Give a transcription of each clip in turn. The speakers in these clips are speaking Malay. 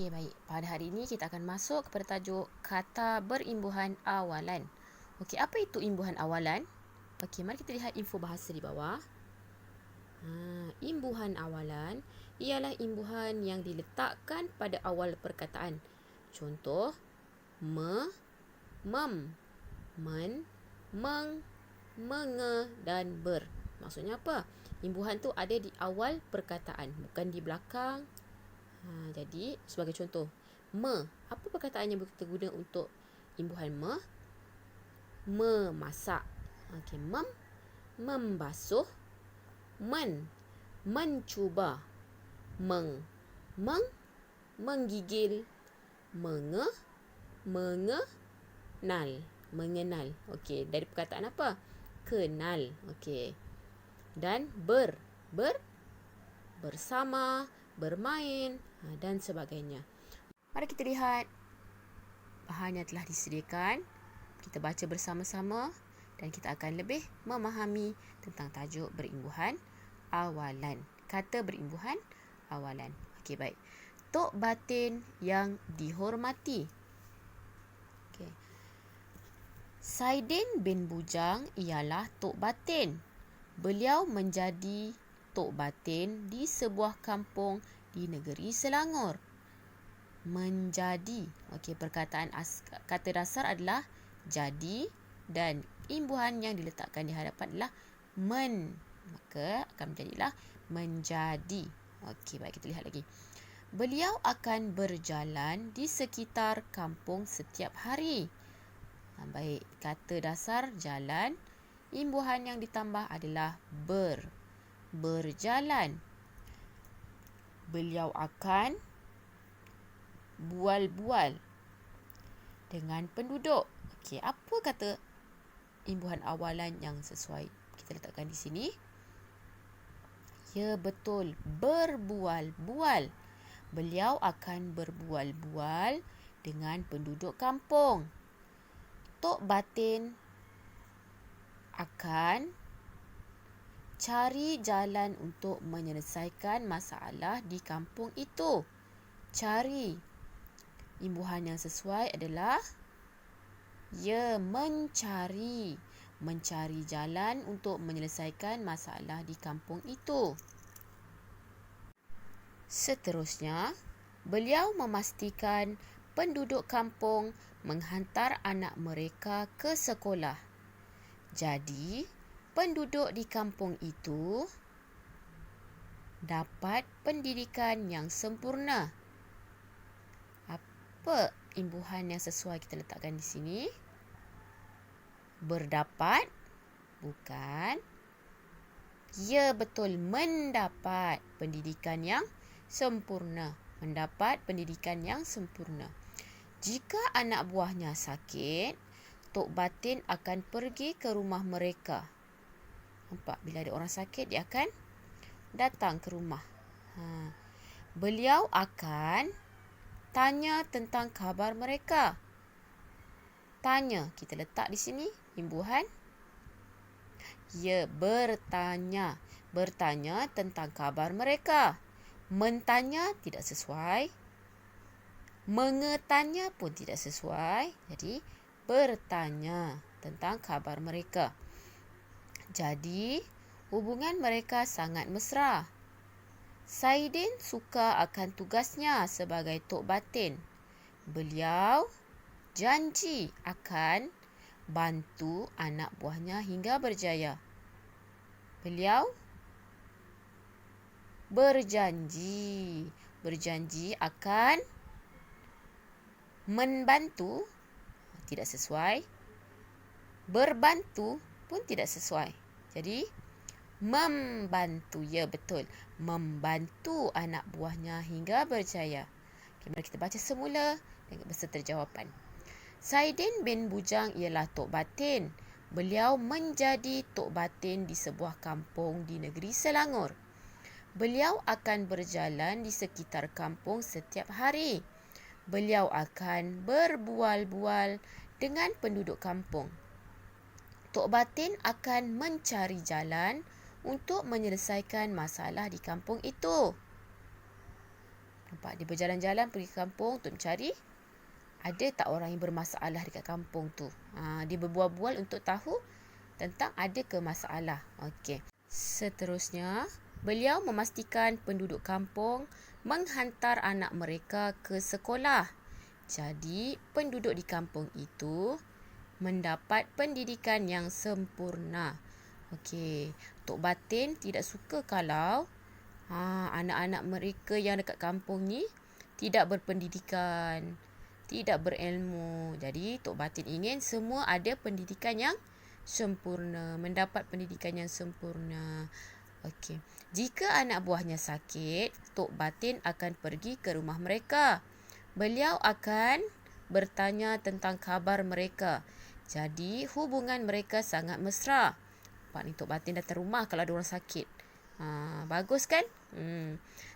Okey, baik. Pada hari ini kita akan masuk kepada tajuk kata berimbuhan awalan. Okey, apa itu imbuhan awalan? Okey, mari kita lihat info bahasa di bawah. Imbuhan awalan ialah imbuhan yang diletakkan pada awal perkataan. Contoh, me, mem, men, meng, menge dan ber. Maksudnya apa? Imbuhan tu ada di awal perkataan, bukan di belakang. Jadi, sebagai contoh, me. Apa perkataan yang kita guna untuk imbuhan me? Memasak. Okey, mem, membasuh. Men, mencuba. Meng, menggigil. Menge, mengenal. Mengenal. Okey, dari perkataan apa? Kenal. Okey. Dan bersama, bermain dan sebagainya. Mari kita lihat bahan yang telah disediakan. Kita baca bersama-sama dan kita akan lebih memahami tentang tajuk berimbuhan awalan. Kata berimbuhan awalan. Okey, baik. Tok batin yang dihormati. Okey. Saidin bin Bujang ialah tok batin. Beliau menjadi tok batin di sebuah kampung di negeri Selangor. Menjadi. Okey, perkataan kata dasar adalah jadi dan imbuhan yang diletakkan di hadapan adalah men. Maka akan menjadilah menjadi. Okey, baik, kita lihat lagi. Beliau akan berjalan di sekitar kampung setiap hari. Baik, kata dasar jalan. Imbuhan yang ditambah adalah berjalan. Beliau akan bual-bual dengan penduduk. Okey, apa kata imbuhan awalan yang sesuai? Kita letakkan di sini. Ya, betul. Berbual-bual. Beliau akan berbual-bual dengan penduduk kampung. Tok batin akan cari jalan untuk menyelesaikan masalah di kampung itu. Cari. Imbuhan yang sesuai adalah ya, mencari. Mencari jalan untuk menyelesaikan masalah di kampung itu. Seterusnya, beliau memastikan penduduk kampung menghantar anak mereka ke sekolah. Jadi, penduduk di kampung itu dapat pendidikan yang sempurna. Apa imbuhan yang sesuai kita letakkan di sini? Berdapat? Bukan. Ya, betul. Mendapat pendidikan yang sempurna. Mendapat pendidikan yang sempurna. Jika anak buahnya sakit, tok batin akan pergi ke rumah mereka. Nampak? Bila ada orang sakit, dia akan datang ke rumah. Beliau akan tanya tentang khabar mereka. Tanya, kita letak di sini imbuhan. Ya, bertanya. Bertanya tentang khabar mereka. Mentanya tidak sesuai. Mengetanya pun tidak sesuai. Jadi, bertanya tentang khabar mereka. Jadi, hubungan mereka sangat mesra. Saidin suka akan tugasnya sebagai tok batin. Beliau janji akan bantu anak buahnya hingga berjaya. Beliau berjanji akan membantu, tidak sesuai. Berbantu pun tidak sesuai. Jadi, membantu. Ya, betul. Membantu anak buahnya hingga berjaya. Okay, mari kita baca semula dengan beserta jawapan. Saidin bin Bujang ialah tok batin. Beliau menjadi tok batin di sebuah kampung di negeri Selangor. Beliau akan berjalan di sekitar kampung setiap hari. Beliau akan berbual-bual dengan penduduk kampung. Tok batin akan mencari jalan untuk menyelesaikan masalah di kampung itu. Nampak? Dia berjalan-jalan pergi ke kampung untuk mencari ada tak orang yang bermasalah dekat kampung tu. Dia berbual-bual untuk tahu tentang ada ke masalah. Okey. Seterusnya, beliau memastikan penduduk kampung menghantar anak mereka ke sekolah. Jadi, penduduk di kampung itu mendapat pendidikan yang sempurna. Okey, Tok Batin tidak suka kalau anak-anak mereka yang dekat kampung ni tidak berpendidikan, tidak berilmu. Jadi Tok Batin ingin semua ada pendidikan yang sempurna, mendapat pendidikan yang sempurna. Okey. Jika anak buahnya sakit, Tok Batin akan pergi ke rumah mereka. Beliau akan bertanya tentang khabar mereka. Jadi hubungan mereka sangat mesra. Pak ni Tok Batin datang rumah kalau ada orang sakit. Bagus kan?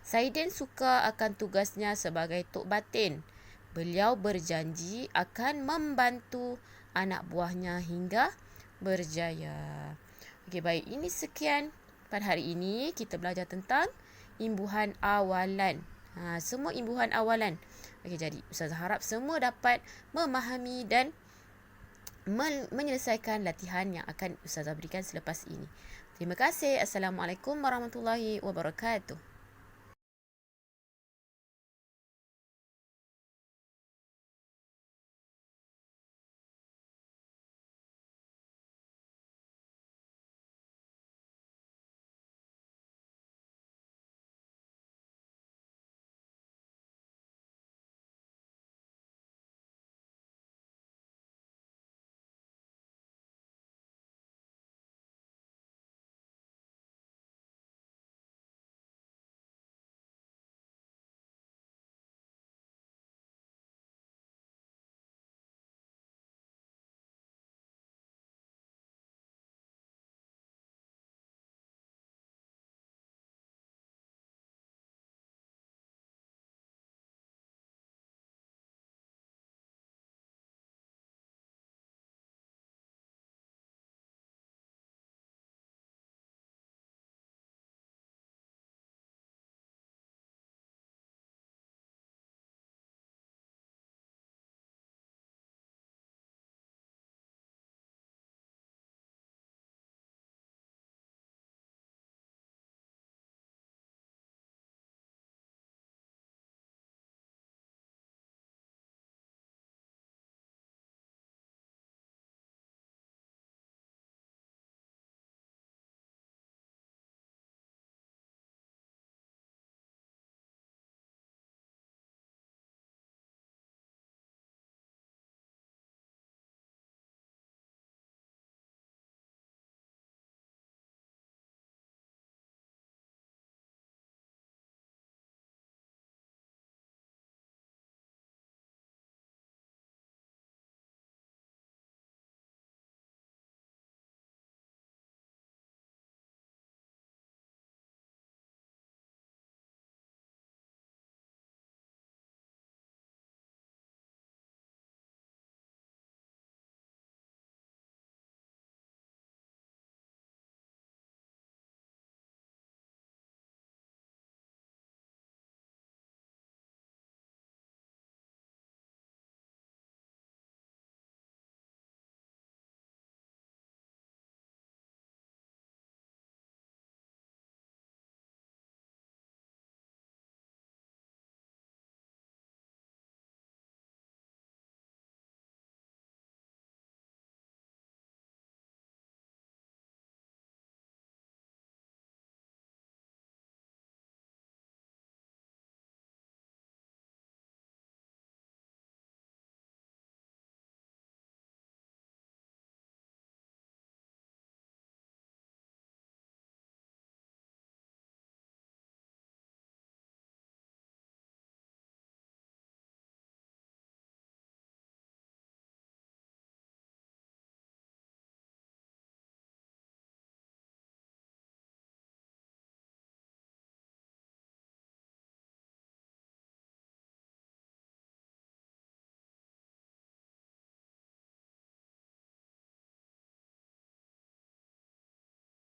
Saidin suka akan tugasnya sebagai Tok Batin. Beliau berjanji akan membantu anak buahnya hingga berjaya. Okey, baik. Ini sekian pada hari ini. Kita belajar tentang imbuhan awalan. Semua imbuhan awalan. Okey, jadi Ustazah harap semua dapat memahami dan menyelesaikan latihan yang akan Ustazah berikan selepas ini. Terima kasih. Assalamualaikum warahmatullahi wabarakatuh.